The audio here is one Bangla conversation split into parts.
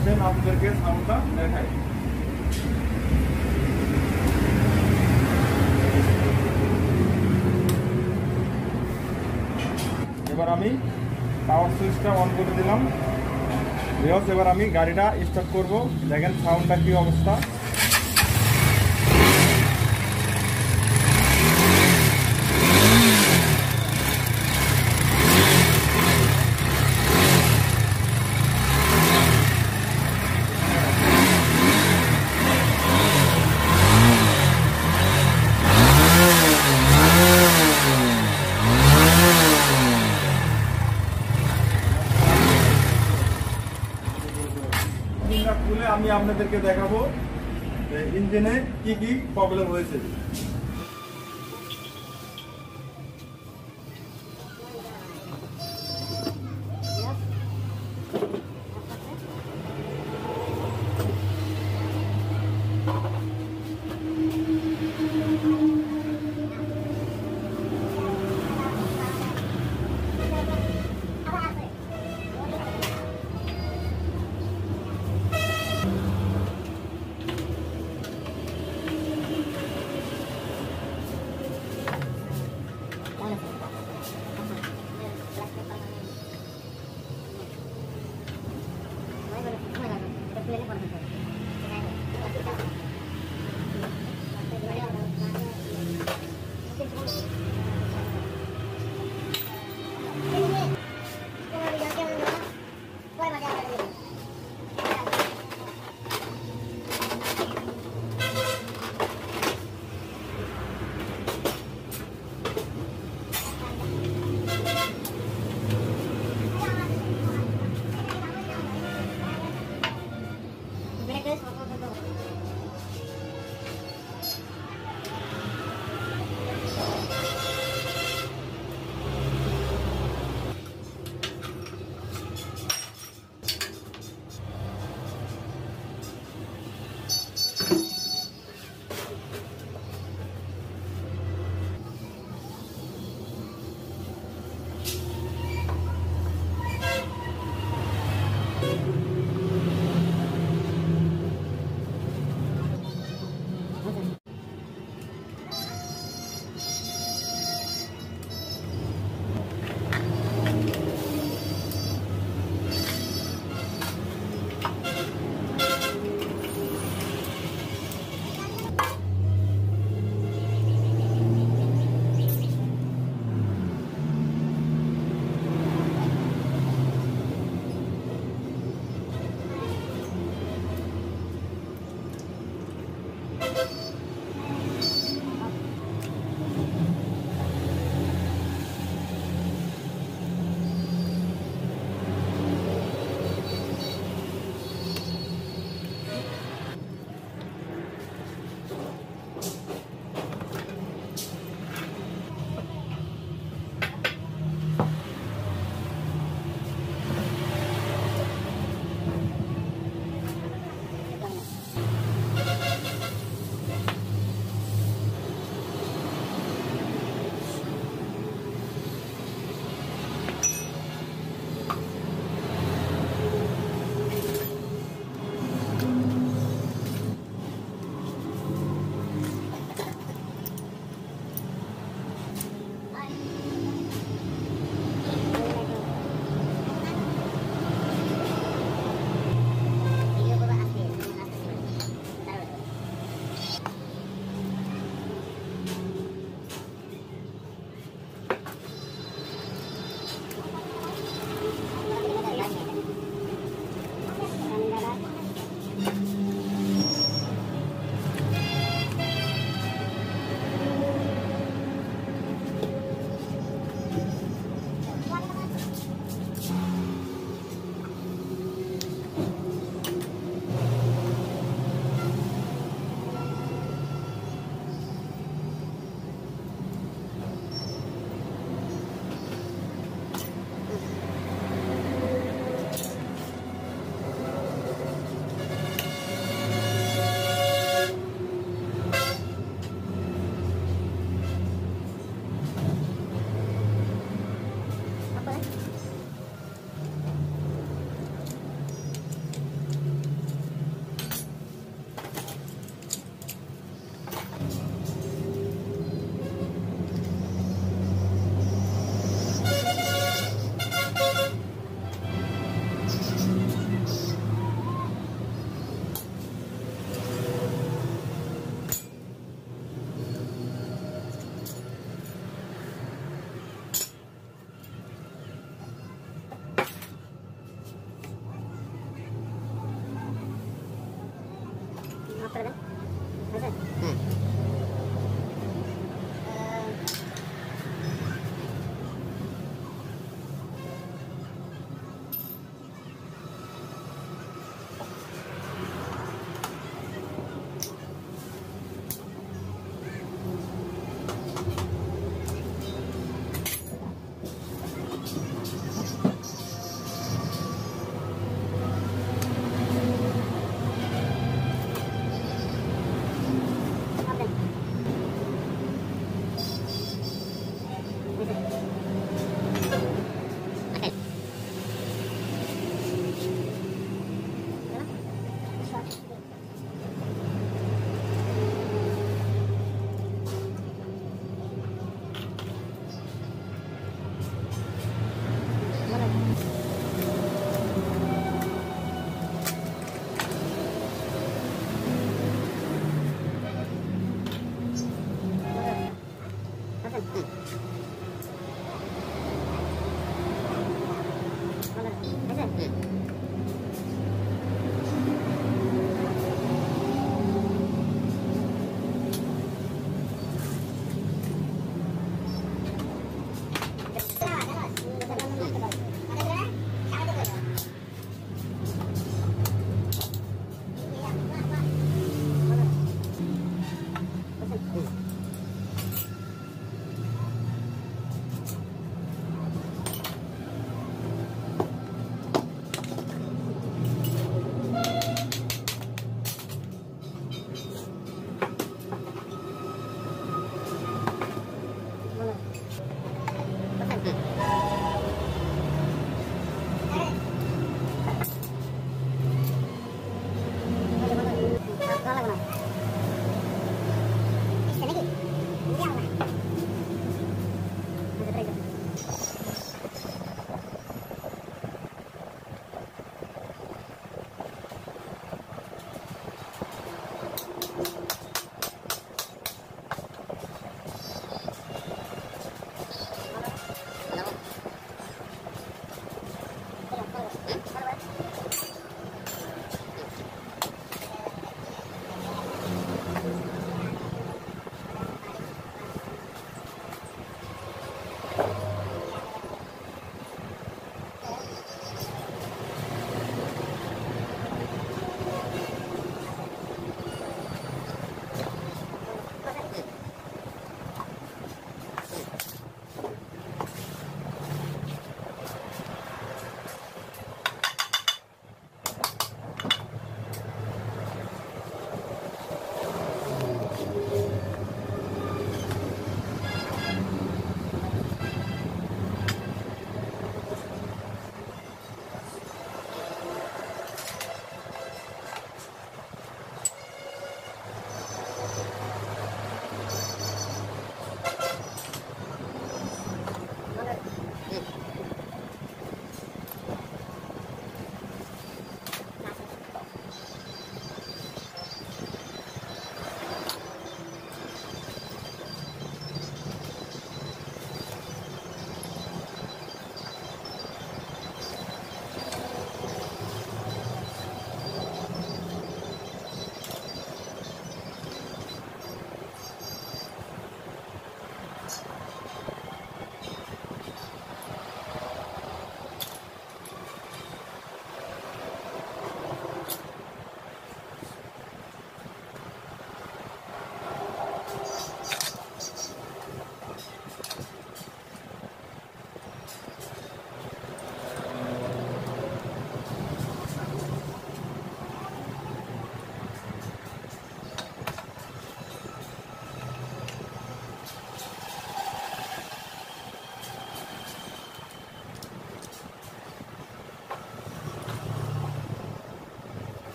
আসেন আপনাদেরকে সাউন্ডটা দেখাই। এবার আমি পাওয়ার সুইচটা অন করে দিলাম। এবার আমি গাড়িটা স্টার্ট করব। দেখেন সাউন্ডটা কি অবস্থা। খুলে আমি আপনাদেরকে দেখাবো ইঞ্জিনে কি কি প্রবলেম হয়েছে।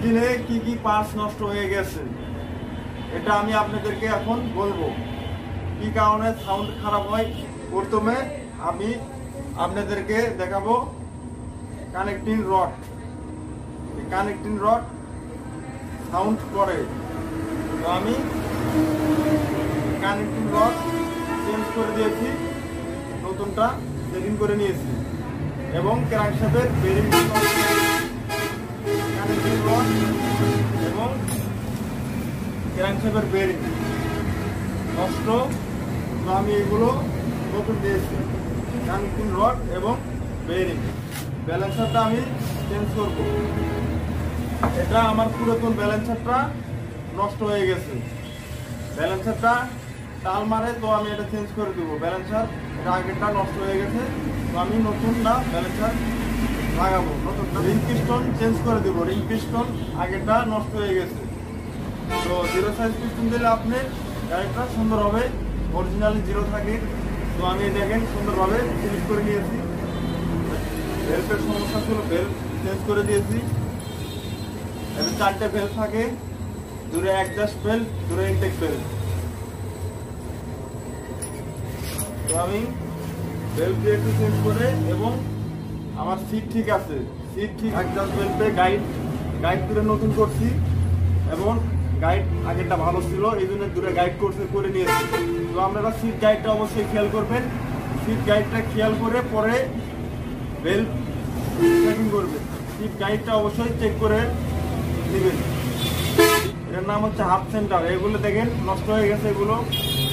ইঞ্জিনে কি কি পার্টস নষ্ট হয়ে গেছে এটা আমি আপনাদেরকে এখন বলবো, কি কারণে সাউন্ড খারাপ হয়। প্রথমে আমি আপনাদেরকে দেখাবো connecting rod. Connecting rod sound করে, তো আমি কানেক্টিং রড চেঞ্জ করে দিয়েছি, নতুনটা সেটিং করে নিয়েছি এবং ক্র্যাঙ্কশ্যাফটের বেরিং কানেক্টিং রড এবং ক্র্যাঙ্কশ্যাফটের বেরিং নষ্ট, তো আমি এগুলো নতুন দিয়েছি। কানেক্টিং রড এবং বেরিং, ব্যালেন্সারটা আমি চেঞ্জ করব। এটা আমার পুরাতন ব্যালেন্সারটা নষ্ট হয়ে গেছে, ব্যালেন্সারটা টাল মারে, তো আমি এটা চেঞ্জ করে দেবো। ব্যালেন্সার এটা আগেরটা নষ্ট হয়ে গেছে, তো আমি নতুনটা ব্যালেন্সার লাগাবো। নতুনটা রিং পিস্টন চেঞ্জ করে দেবো, রিং পিস্টন আগেরটা নষ্ট হয়ে গেছে। তো 0 সাইজ পিস্টন দিলে আপনার গাড়িটা সুন্দর হবে, অরিজিনালি 0 থাকে। তো আমি দেখেন সুন্দরভাবে চেঞ্জ করে নিয়েছি। বেল্টের সমস্যা ছিল, বেল্ট চেঞ্জ করে দিয়েছি। এবার 4টে বেল্ট থাকে, দূরে অ্যাডজাস্ট বেল্ট, দূরে ইনটেক বেল্ট। তো আমি বেল্ট দিয়ে একটু চেঞ্জ করে, এবং আমার সিট ঠিক আছে, সিট ঠিক অ্যাডজাস্ট বেল্টে গাইড করে নতুন করছি, এবং গাইড আগেরটা ভালো ছিল এই জন্য দূরে গাইড করে নিয়েছি। তো আপনারা সিট গাইডটা অবশ্যই খেয়াল করবেন, সিট গাইডটা খেয়াল করে পরে বেল্ট চেকিং করবেন। সিট গাইডটা অবশ্যই চেক করে নেবেন। এর নাম হচ্ছে হাফ সেন্টার। এগুলো দেখেন নষ্ট হয়ে গেছে, এগুলো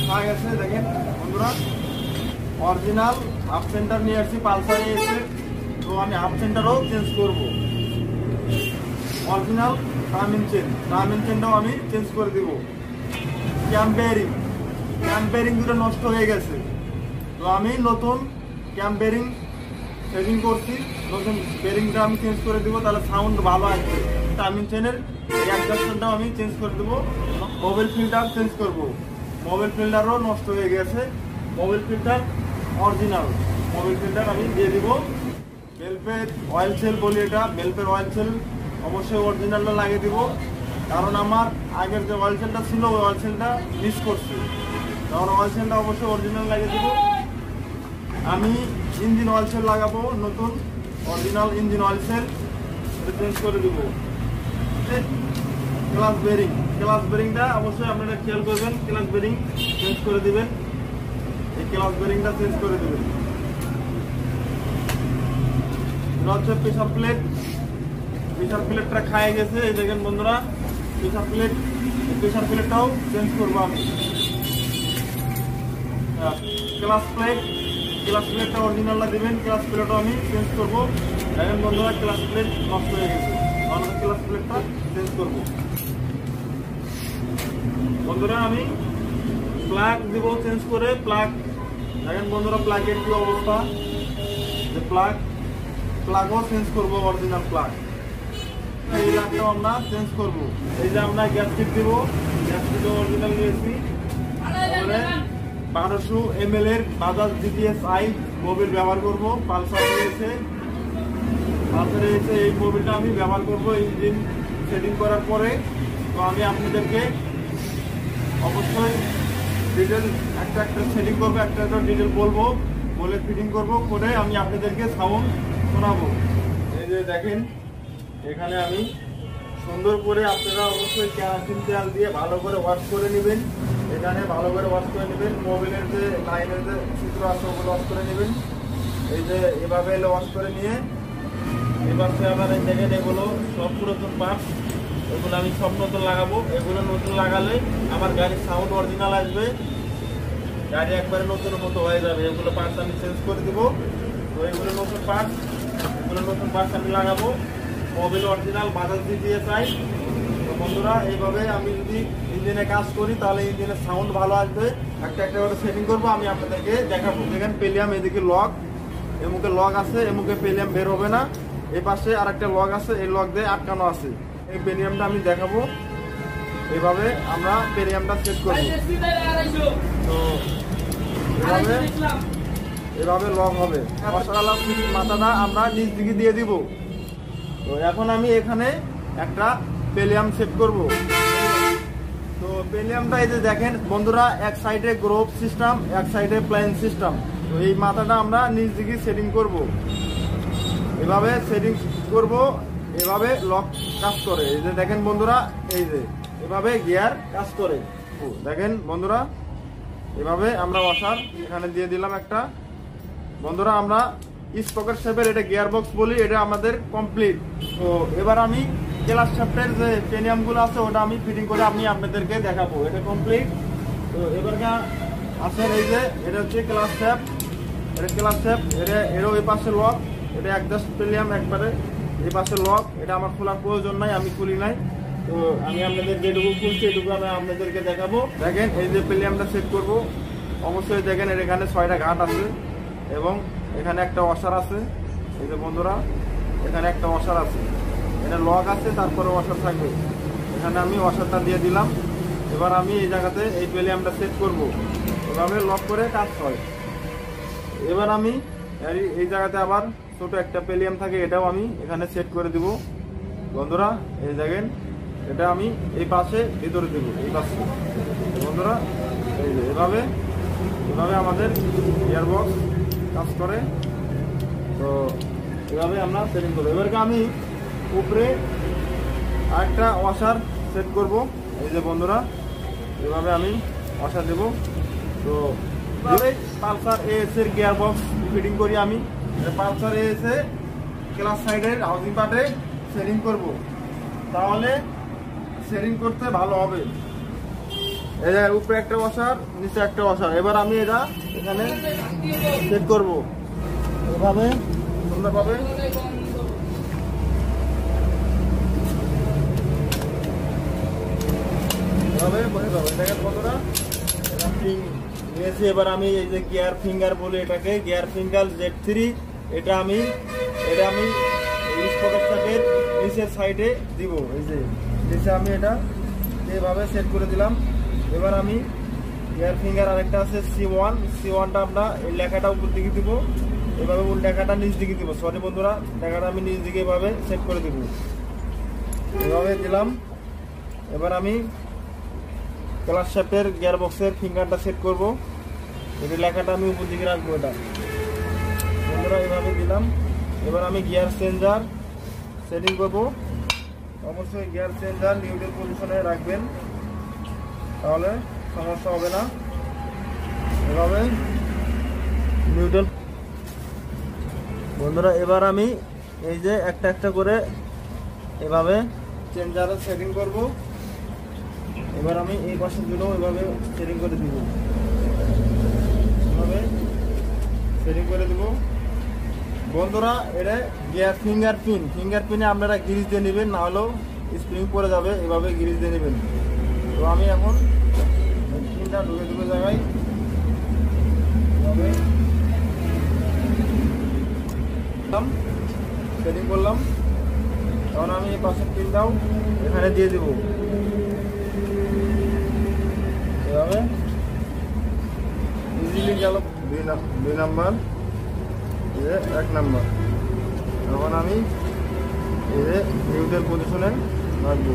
হয়ে গেছে। দেখেন বন্ধুরা, অরিজিনাল হাফ সেন্টার নিয়ে আসছি, পালসারে এসে। তো আমি হাফ সেন্টারও চেঞ্জ করব। অরিজিনাল টার্মিং চেনটাও আমি চেঞ্জ করে দিব। ক্যাম্প বেয়ারিং দুটো নষ্ট হয়ে গেছে, তো আমি নতুন ক্যাম্প বেয়ারিং সেটিং করছি। নতুন বেয়ারিংটা আমি চেঞ্জ করে দিব, তাহলে সাউন্ড ভালো আসবে। টার্মিং চেনের অ্যাডজাস্টমেন্টটাও আমি চেঞ্জ করে দেবো। মোবাইল ফিল্টার চেঞ্জ করব, মোবাইল ফিল্টারও নষ্ট হয়ে গেছে। Mobile filter original mobile filter আমি দিয়ে দিব। বেল্পের অয়েল সেল বলি, এটা বেল্পের অয়েল সেল অবশ্যই অরিজিনালটা লাগিয়ে দিব, কারণ আমার আগের যে অয়েল সেলটা ছিল ওই অয়েল সেলটা মিস করছি, কারণ অয়েল সেলটা অবশ্যই অরিজিনাল লাগিয়ে দিব। আমি ইঞ্জিন অয়েল সেল লাগাবো, নতুন original engine oil seal change করে দেবো। ক্লাস বেরিংটা অবশ্যই আপনারা খেয়াল করবেন, ক্লাস বেরিং চেঞ্জ করে দিবেন। এই ক্লাস বেরিংটা চেঞ্জ করে দেবেন। হচ্ছে প্রেসার প্লেটটা খায় গেছে, এই দেখেন বন্ধুরা, প্রেসার প্লেটটাও চেঞ্জ করবো আমি। ক্লাস প্লেটটা অরিজিনালটা দিবেন, ক্লাস প্লেটও আমি চেঞ্জ করবো। দেখেন বন্ধুরা, ক্লাস প্লেট নষ্ট হয়ে গেছে, আমরা ক্লাস প্লেটটা চেঞ্জ করবো। বন্ধুরা আমি প্লাগ দিব চেঞ্জ করে, প্লাগ দেখেন বন্ধুরা, প্লাগের কি অবস্থা, যে প্লাগও চেঞ্জ করবো, অরিজিনাল প্লাগ। এই লাইনটাও আমরা চেঞ্জ করবো। এই যে আমরা গ্যাসকিট দিব, গ্যাসকিটও অরিজিনাল নিয়েছি। তারপরে 1200 ml এর বাজাজ GTS-i মোবিল ব্যবহার করবো। পালসারে এসে এই মোবিলটা আমি ব্যবহার করবো ইঞ্জিন সেটিং করার পরে। তো আমি আপনাদেরকে অবশ্যই ডিটেল একটা সেটিং করবো, একটা ডিটেল বলবো, বলে ফিটিং করবো, করে আমি আপনাদেরকে সাউন্ড শোনাবো। এই যে দেখেন, এখানে আমি সুন্দর করে, আপনারা অবশ্যই কেরাসিন তেল দিয়ে ভালো করে ওয়াশ করে নেবেন। এখানে ভালো করে ওয়াশ করে নেবেন। মোবিলের যে লাইনের যে চিত্র আছে ওগুলো ওয়াশ করে নেবেন। এই যে এভাবে ওয়াশ করে নিয়ে এবার আবার এই দেখেন, এগুলো সব পুরাতন পার্টস, এগুলো আমি সব নতুন লাগাবো। এগুলো নতুন লাগালে আমার গাড়ির সাউন্ড অরিজিনাল আসবে, গাড়ি একবারে নতুন মতো হয়ে যাবে। এগুলো পার্টস আমি চেঞ্জ করে দিব। তো এগুলো নতুন পার্টস আমি লাগাবো। Mobil original Bajaj GTS-i। তো বন্ধুরা, এইভাবে আমি যদি ইঞ্জিনে কাজ করি তাহলে ইঞ্জিনের সাউন্ড ভালো আসবে। একটা করে সেটিং করবো, আমি আপনাদেরকে দেখাবো। দেখেন পেলিয়াম, এদিকে লক, এমুকে লক আছে, এমুকে পেলিয়াম বের হবে না। এই পাশে আর একটা লক আছে, এই লক দিয়ে আটকানো আছে। এই পেলিয়ামটা আমি দেখাবো। এইভাবে আমরা পেলিয়ামটা সেট করবো। তো এভাবে লক হবে। মাথাটা আমরা নিচ দিকে দিয়ে দিব। তো এখন আমি এখানে একটা পেলিয়াম সেট করব। তো পেলিয়ামটা এই যে দেখেন বন্ধুরা, এক সাইডে গ্রোভ সিস্টেম, এক সাইডে প্লেন সিস্টেম। তো এই মাথাটা আমরা নিচ দিকে সেটিং করব, এভাবে সেটিং করব, এভাবে লক কাজ করে। এই যে দেখেন বন্ধুরা, এই যে এভাবে গিয়ার কাজ করে। দেখেন বন্ধুরা, এভাবে আমরা ওয়াশার এখানে দিয়ে দিলাম একটা। বন্ধুরা আমরা স্পকেট শেপের এটা গিয়ার বক্স বলি, এটা আমাদের কমপ্লিট। তো এবার আমি ক্লাস শেপের যে পেনিয়ামগুলো আছে ওটা আমি ফিটিং করে আমি আপনাদেরকে দেখাবো। এটা কমপ্লিট। তো এবার আসেন, এই যে এটা হচ্ছে ক্লাস শেপ, এটা ক্লাস শেপ, এরও এই পাশে লক, এটা একজাস্ট পেলিয়াম একবারে এই পাশে লক। এটা আমার খোলার প্রয়োজন নাই, আমি খুলি নাই। তো আমি আপনাদের যেটুকু খুলছি এটুকু আমি আপনাদেরকে দেখাবো। দেখেন এই যে পেলিয়ামটা সেট করব, অবশ্যই দেখেন এর এখানে 6টা ঘাট আছে এবং এখানে একটা ওয়াশার আছে। এই যে বন্ধুরা, এখানে একটা ওয়াশার আছে, এটা লক আছে, তারপরে ওয়াশার থাকবে। এখানে আমি ওয়াশারটা দিয়ে দিলাম। এবার আমি এই জায়গাতে এই পেলিয়ামটা সেট করব, এভাবে লক করে কাজ হয়। এবার আমি এই জায়গাতে আবার ছোট একটা পেলিয়াম থাকে, এটাও আমি এখানে সেট করে দিব। বন্ধুরা এই দেখেন, এটা আমি এই পাশে ভিতরে দেবো, এই পাশে। বন্ধুরা এই যে এভাবে আমাদের গিয়ারবক্স কাজ করে। তো এভাবে আমরা সেটিং করবো। এবারকে আমি উপরে আরেকটা ওয়াশার সেট করব। এই যে বন্ধুরা, এভাবে আমি ওয়াশার দেব। তো পালসার এএস এর গিয়ারবক্স ফিটিং করি আমি। পালসার এএস এ ক্লাস সাইডের হাউজিং পার্টে সেটিং করব, তাহলে সেটিং করতে ভালো হবে। এই যে উপরে একটা ওয়াশার, নিচে একটা ওয়াশার। এবার আমি এটা এখানে সেট করব এভাবে সুন্দরভাবে। এবার আমি এই যে গিয়ার ফিঙ্গার বলে এটাকে, গিয়ার ফিঙ্গার Z3, এটা আমি স্পকেটের নিচের সাইডে দিব। এই যে নিচে আমি এটা এইভাবে সেট করে দিলাম। এবার আমি গিয়ার ফিঙ্গার আরেকটা আছে C1টা আমরা এই লেখাটা উপর দিকে দিব, এভাবে লেখাটা নিচ দিকে দিব। সরি বন্ধুরা, লেখাটা আমি নিচ দিকে এভাবে সেট করে দিব, এভাবে দিলাম। এবার আমি ক্লাস শেপের গিয়ার বক্সের ফিঙ্গারটা সেট করব, এটা লেখাটা আমি উপর দিকে রাখবো। এটা বন্ধুরা এভাবে দিলাম। এবার আমি গিয়ার চেঞ্জার সেটিং করব। অবশ্যই গিয়ার চেঞ্জার নিউট্রাল পজিশনে রাখবেন, তাহলে সমস্যা হবে না। এভাবে নিউট্রাল। বন্ধুরা এবার আমি এই যে একটা একটা করে এভাবে চেঞ্জার সেটিং করব। এবার আমি এই পাশের জন্য এভাবে সেটিং করে দিব, এভাবে সেটিং করে দিব। বন্ধুরা এটা গিয়ার ফিঙ্গারপ্রিন্টে আপনারা গ্রিজ দিয়ে নেবেন, না হলেও স্প্রিং পরে যাবে, এভাবে গ্রিজ দিয়ে নেবেন। তো আমি এখন পিনটা ঢুকে দেবো জায়গায়, এভাবে সেটিং করলাম। তখন আমি এই পাশের পিনটাও এখানে দিয়ে দেবো, এভাবে ইজিলি গেল 2 নাম্বার, 1 নাম্বার। তখন আমি এই যে নিউট্রাল পজিশনে রাখবো।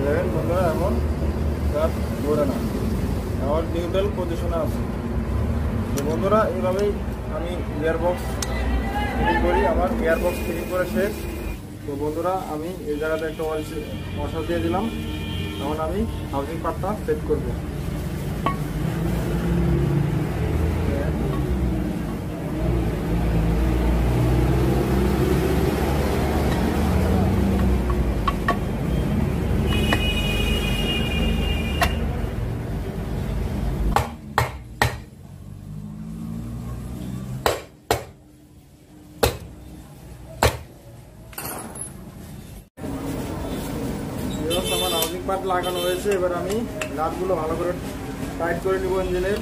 দেখেন বন্ধুরা, এখন কাজ ঘোরে না, আমার নিউট্রাল পজিশনে আছে। তো বন্ধুরা এইভাবেই আমি গিয়ারবক্স ফিটিং করি। আমার গিয়ারবক্স ফিটিং করে শেষ। তো বন্ধুরা আমি এই জায়গাতে একটা ওয়াশার দিয়ে দিলাম। তখন আমি হাউজিং পার্টটা সেট করবো। আমার হাউজিং পার্ট লাগানো হয়েছে। এবার আমি নাটগুলো ভালো করে টাইট করে নিব ইঞ্জিনের।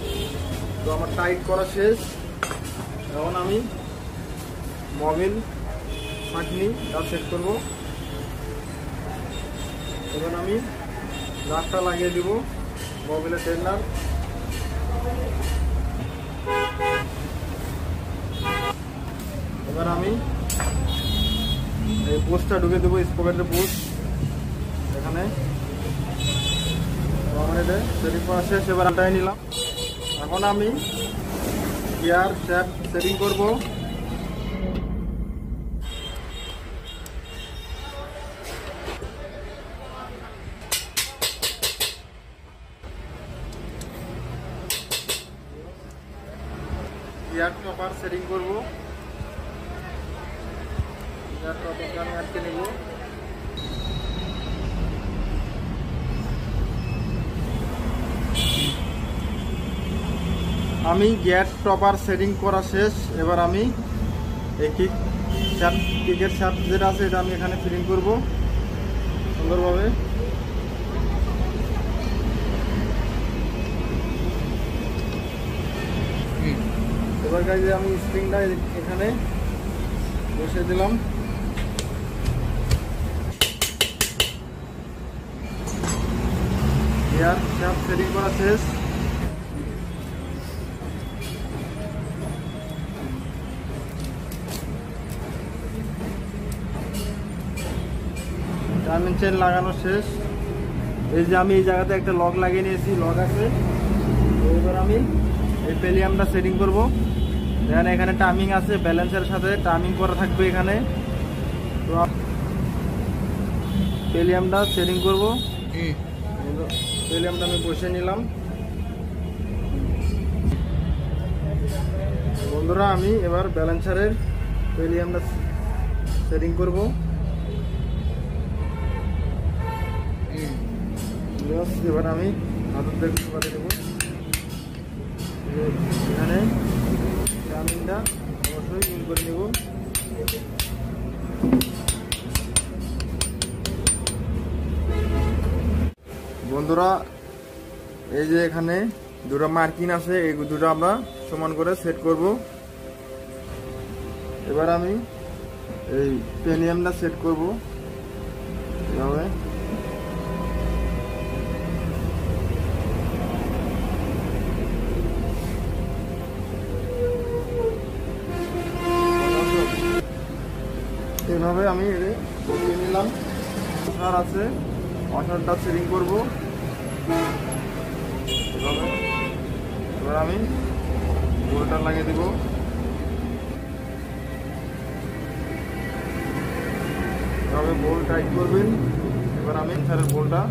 তো আমার টাইট করা শেষ। এখন আমি মোবিল ছাঁকনিটা সেট করব। এবার আমি নাটটা লাগিয়ে দিব মোবিলের টেন্ডার। এবার আমি এই পোস্টটা ঢুকে দেবো, স্পকেটের পোস্ট এখানে। তো আমার এটা সেটিং করা শেষ, এবার আটাই নিলাম। এখন আমি গিয়ার শ্যাফট সেটিং করবো। গিয়ার টপার সেটিং করবো। গিয়ার টপারকে আমি আটকে নেব। আমি গিয়ার টপার সেটিং করা শেষ, এবার আমি এই কিকের শ্যাফট যেটা আছে এটা আমি এখানে ফিটিং করব সুন্দরভাবে। এবার গাইজ আমি স্প্রিংটা এখানে বসিয়ে দিলাম। গিয়ার শ্যাফট সেটিং করা শেষ। টাইমিং চেন লাগানো শেষ। এই যে আমি এই জায়গাতে একটা লক লাগিয়ে নিয়েছি, লক আছে। এবার আমি এই পেলিয়ামটা সেটিং করব। দেখেন এখানে টাইমিং আছে, ব্যালেন্সের সাথে টাইমিং করা থাকবে এখানে। তো পেলিয়ামটা সেটিং করব। পেলিয়ামটা আমি বসে নিলাম। বন্ধুরা আমি এবার ব্যালেন্সারের পেলিয়ামটা সেটিং করব। এবার আমি হাতের দেখতে পারে দেবো। এখানে টাইমিংটা অবশ্যই ইন করে নেব। বন্ধুরা এই যে এখানে দুটো মার্কিং আছে, এই দুটো আমরা সমান করে সেট করব। এবার আমি এই পেলিয়ামটা সেট করব এভাবে। এভাবে আমি বসিয়ে নিলাম। অসার আছে, অসারটা সেটিং করবো এভাবে। এবার আমি বোল্টটা লাগিয়ে দেব। এভাবে বোল্ট টাইট করবেন। এবার আমি স্যারের বোল্টটা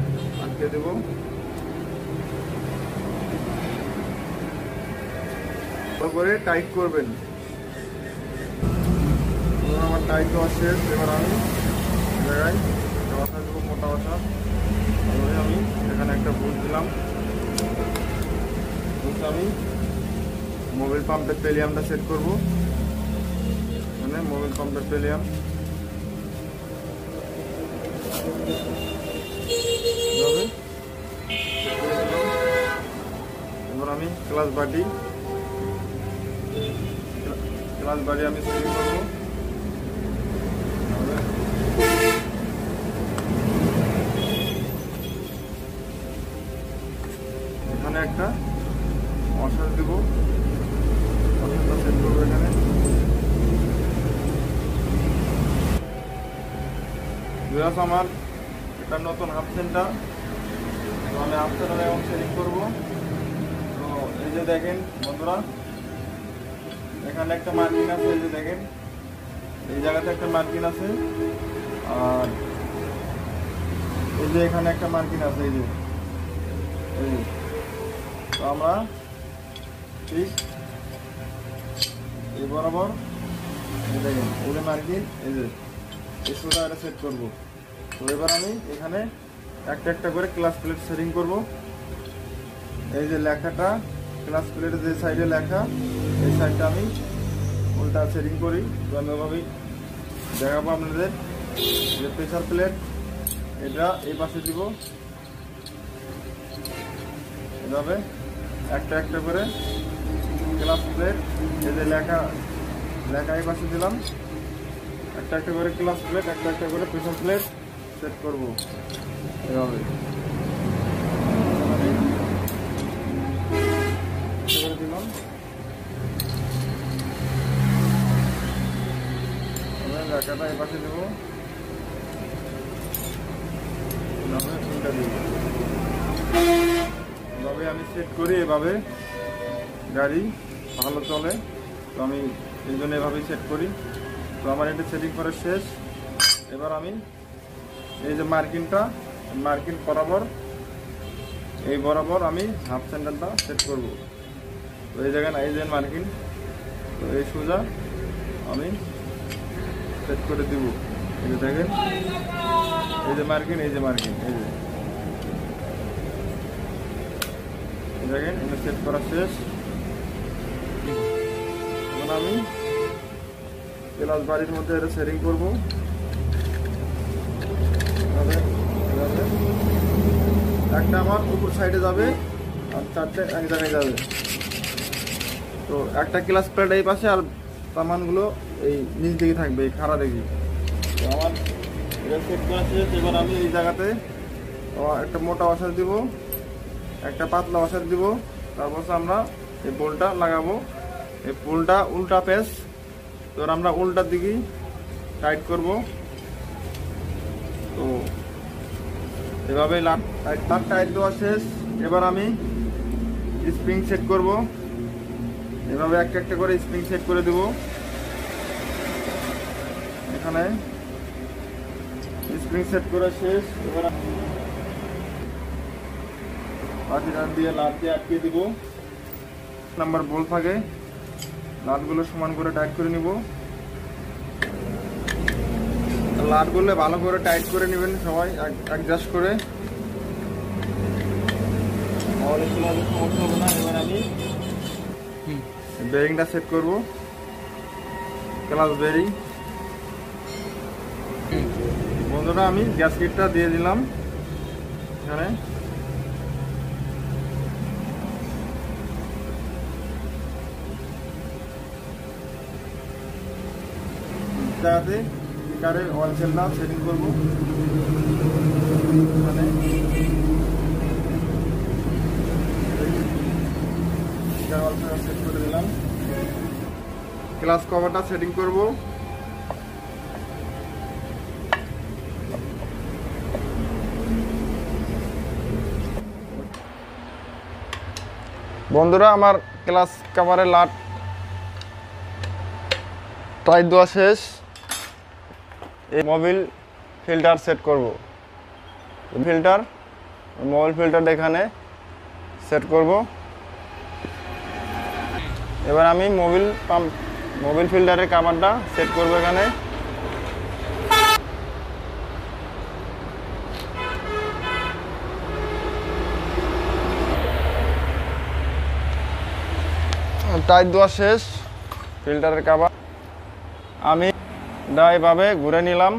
আটকে দেব। ভালো করে টাইট করবেন। আমার টাইট দেওয়া শেষ। এবার আমি জায়গায় ওয়াশা দেবো, মোটা ওয়াশা। তারপরে আমি এখানে একটা বুট দিলাম। আমি মোবিল পাম্পের পেলিয়ামটা সেট করব। মানে মোবিল পাম্পের পেলিয়াম এবার আমি ক্লাস বাটি আমি সেটিং করবো। এখানে একটা অসার দেব, অসারটা সেট করবো এখানে। আমার এটা নতুন হাফ সেন্টার, তো আমি হাফ সেন্টারে এখন সেটিং করবো। তো এই যে দেখেন বন্ধুরা, এখানে একটা মার্কিং আছে। এই যে দেখেন এই জায়গাতে একটা মার্কিং আছে, আর এই যে এখানে একটা মার্কিং আছে। এই যে তো আমরা ঠিক এই বরাবর দেখেন এই যে মার্কিং, এই যে এটা সেট করবো। তো এবার আমি এখানে একটা একটা করে ক্লাস প্লেট সেটিং করব। এই যে লেখাটা ক্লাস প্লেটের যে সাইডে লেখা, এই সাইডটা আমি উল্টা সেটিং করি। তো আমি ওভাবেই দেখাবো আপনাদের। যে প্রেসার প্লেট এটা এই পাশে দিব, এভাবে একটা একটা করে ক্লাস প্লেট। এই যে লেখা এই পাশে দিলাম, একটা একটা করে ক্লাস প্লেট, একটা একটা করে প্রেসার প্লেট সেট করবো এভাবে। দিলাম লেখাটা এই পাশে দেবো। এভাবে উল্টা দিব। এভাবে আমি সেট করি, এভাবে গাড়ি ভালো চলে। তো আমি এই জন্য এভাবেই সেট করি। তো আমার এটা সেটিং করা শেষ। এবার আমি এই যে মার্কিংটা, মার্কিং বরাবর, এই বরাবর আমি হাফ সেন্টারটা সেট করব। তো এই জায়গায় এই যে মার্কিং, তো এই সোজা আমি সেট করে দিব। এই যে দেখেন, এই যে মার্কিং, এই যে মার্কিং, এই যে দেখেন, এটা সেট করা শেষ। এখন আমি ক্লাস বাড়ির মধ্যে এটা সেটিং করবো। একটা আমার উপর সাইডে যাবে আর চারটে এক জায়গায় যাবে। তো একটা ক্লাস প্লেট এই পাশে, আর সামানগুলো এই নিচ দিকে থাকবে, এই খাড়া দিকে। তো আমার এটা সেট করা শেষ। এবার আমি এই জায়গাতে একটা মোটা ওয়াশার দিব, একটা পাতলা ওয়াশার দিব। তারপর আমরা এই বোল্টটা লাগাবো। এই বোল্টটা উল্টা পেঁচ, তো আমরা উল্টার দিকে টাইট করব। তো এভাবে টাইট দেওয়া শেষ। এবার আমি স্প্রিং সেট করব। এভাবে একটা একটা করে স্প্রিং সেট করে দেব। এখানে স্প্রিং সেট করা শেষ। এবার পাতিটা দিয়ে লাট দিয়ে আটকে দিব। নাম্বার বল থাকে, লাটগুলো সমান করে টাইট করে নিব। লাটগুলো ভালো করে টাইট করে নেবেন সবাই, অ্যাডজাস্ট করে, তাহলে সমস্যা হবে না। এবার আমি বেরিংটা সেট করব, ক্লাস বেরিং। বন্ধুরা আমি গ্যাসকেটটা দিয়ে দিলাম এখানে। যাতে কারের অয়েল সেলটা সেটিং করবো। মানে সেট করে দিলাম। গ্লাস কভারটা সেটিং করব। বন্ধুরা আমার গ্লাস কভারের লাট টাইট দেওয়া শেষ। এই মোবিল ফিল্টার সেট করব। ফিল্টার, মোবিল ফিল্টার এখানে সেট করব। এবার আমি মোবিল ফিল্টারের কভারটা সেট করব এখানে। টাইট দেওয়া শেষ ফিল্টারের কভার। আমি এভাবে ঘুরে নিলাম।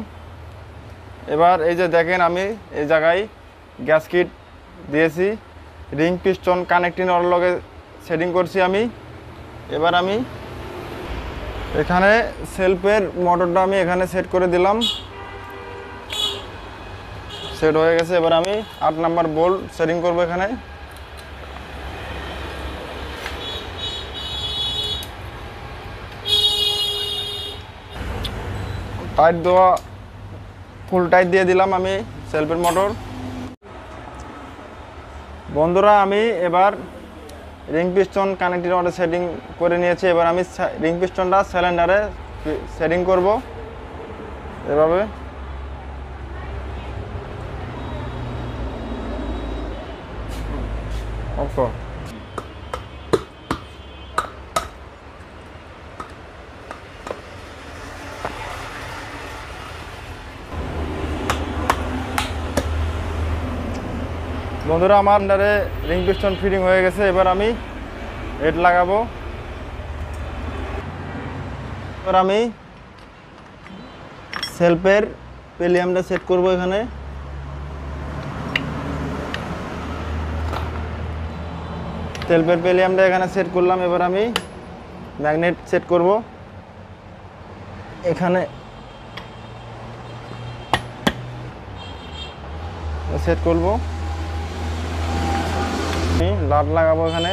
এবার এই যে দেখেন, আমি এই জায়গায় গ্যাসকিট দিয়েছি, রিং পিস্টন কানেক্টিং ওর লগে সেটিং করছি আমি। এবার আমি এখানে সেলফের মোটরটা আমি এখানে সেট করে দিলাম, সেট হয়ে গেছে। এবার আমি 8 নাম্বার বোল্ট সেটিং করব এখানে। টাইট দেওয়া, ফুল টাইট দিয়ে দিলাম আমি সেলফের মোটর। বন্ধুরা আমি এবার রিং পিস্টন কানেক্টিং ওয়ার্ডে সেটিং করে নিয়েছি। এবার আমি রিং পিস্টনটা সিলিন্ডারে সেটিং করব এভাবে। ওকে, বন্ধুরা আমার আন্ডারে রিং পিস্টন ফিটিং হয়ে গেছে। এবার আমি হেড লাগাবো। এবার আমি সেলফের পেলিয়ামটা সেট করব এখানে। সেলফের পেলিয়ামটা এখানে সেট করলাম। এবার আমি ম্যাগনেট সেট করব এখানে, সেট করব। লাট লাগাবো এখানে।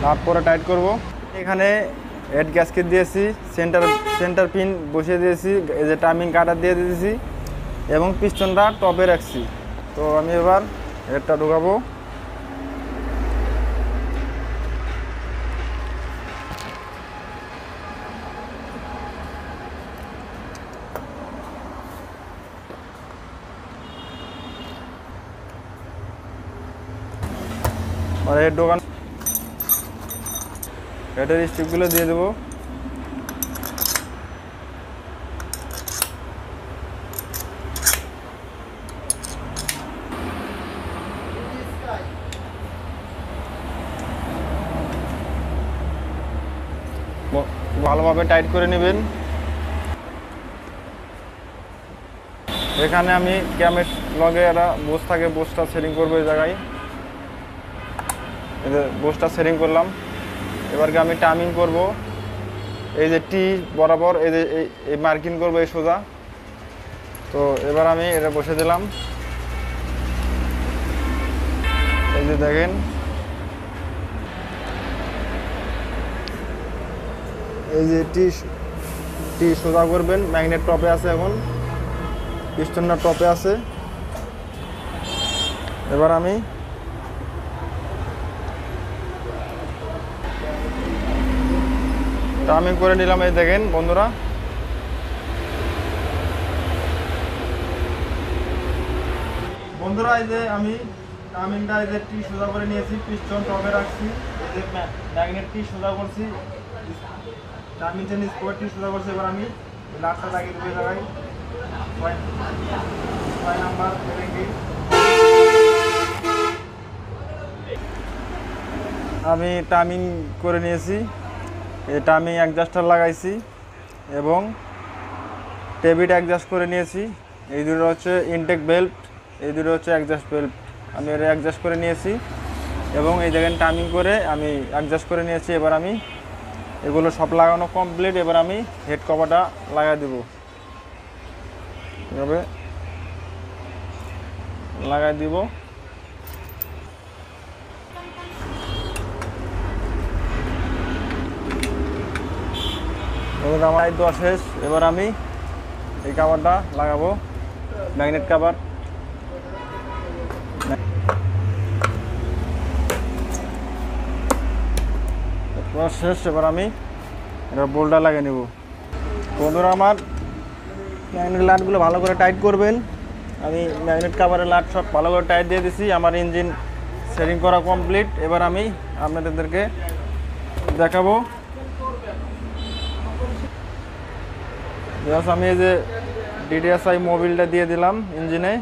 লাট করে টাইট করব। এখানে হেড গ্যাসকেট দিয়েছি, সেন্টার পিন বসিয়ে দিয়েছি, এই যে টাইমিং কাটার দিয়ে দিয়েছি এবং পিস্টনটা টপে রাখছি। তো আমি এবার হেডটা ঢোকাবো। আর হেড ঢোকান, হেডের স্টিকগুলো দিয়ে দেবো। ভালোভাবে টাইট করে নেবেন। এখানে আমি ক্যামের লগে একটা বোস থাকে, বোসটা সেটিং করবো এই জায়গায়। এই যে বোসটা সেটিং করলাম। এবারকে আমি টাইমিং করব, এই যে টি বরাবর এই যে এই মার্কিং করবো এই সোজা। তো এবার আমি এটা বসে দিলাম। এই যে দেখেন, এই যে টি সোজা করবেন। ম্যাগনেট টপে আছে, এখন পিস্টনটা টপে আছে। এবার আমি টাইমিং করে নিলাম। এই দেখেন বন্ধুরা, এই যে আমি টাইমিংটা এই যে টি সোজা করে নিয়েছি, পিস্টন টপে রাখছি, এই যে ম্যাগনেট টি সোজা করছি, টাইমিং চেঞ্জ করে টি সোজা করছি। এবার আমি লাটটা লাগিয়ে দেবো এই জায়গায়, 6 নাম্বার। আমি টাইমিং করে নিয়েছি, এই টাইমিং অ্যাডজাস্টার লাগাইছি এবং টেবিট অ্যাডজাস্ট করে নিয়েছি। এই দুটো হচ্ছে ইনটেক বেল্ট, এই দুটো হচ্ছে অ্যাডজাস্ট বেল্ট। আমি এটা অ্যাডজাস্ট করে নিয়েছি এবং এই জায়গায় টাইমিং করে আমি অ্যাডজাস্ট করে নিয়েছি। এবার আমি এগুলো সব লাগানো কমপ্লিট। এবার আমি হেড কভারটা লাগাই দেব, এভাবে লাগাই দিব। আমার দেওয়া শেষ। এবার আমি এই কাভারটা লাগাবো, ম্যাগনেট কাভার। শেষ। এবার আমি এটা বোল্টটা লাগিয়ে নেব। বন্ধুরা, আমার ম্যাগনেট লাটগুলো ভালো করে টাইট করবেন। আমি ম্যাগনেট কাভারের লাট সব ভালো করে টাইট দিয়ে দিছি। আমার ইঞ্জিন সেটিং করা কমপ্লিট। এবার আমি আপনাদেরকে দেখাবো। আমি এই যে DDSI মোবিলটা দিয়ে দিলাম ইঞ্জিনে।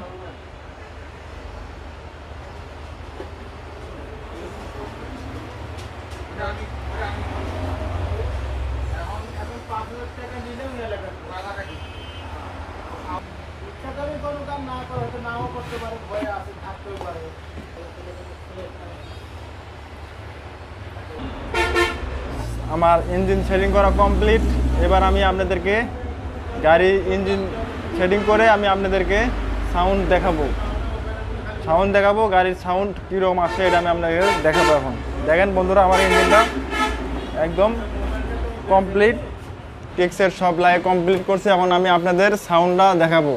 আমার ইঞ্জিন সেটিং করা কমপ্লিট। এবার আমি আপনাদেরকে গাড়ি ইঞ্জিন সেটিং করে আমি আপনাদেরকে সাউন্ড দেখাবো, গাড়ির সাউন্ড কীরকম আসে এটা আমি আপনাদের দেখাবো। এখন দেখেন বন্ধুরা, আমার ইঞ্জিনটা একদম কমপ্লিট, টেক্সের সব লাগে কমপ্লিট করছে। এখন আমি আপনাদের সাউন্ডটা দেখাবো,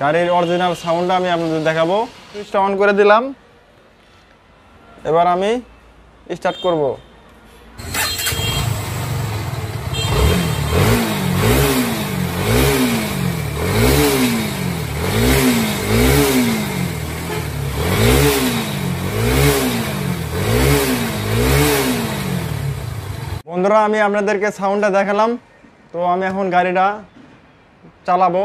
গাড়ির অরিজিনাল সাউন্ডটা আমি আপনাদের দেখাবো। সুইচটা অন করে দিলাম। এবার আমি স্টার্ট করব। বন্ধুরা, আমি আপনাদেরকে সাউন্ডটা দেখালাম। তো আমি এখন গাড়িটা চালাবো।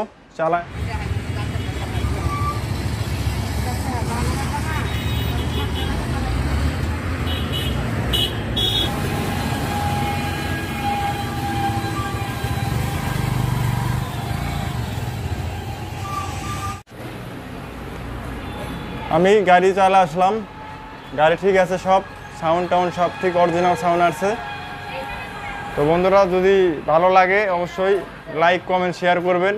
আমি গাড়ি চালা আসলাম, গাড়ি ঠিক আছে, সব সাউন্ড টাউন্ড সব ঠিক অরিজিনাল সাউন্ড আসছে। তো বন্ধুরা, যদি ভালো লাগে অবশ্যই লাইক কমেন্ট শেয়ার করবেন।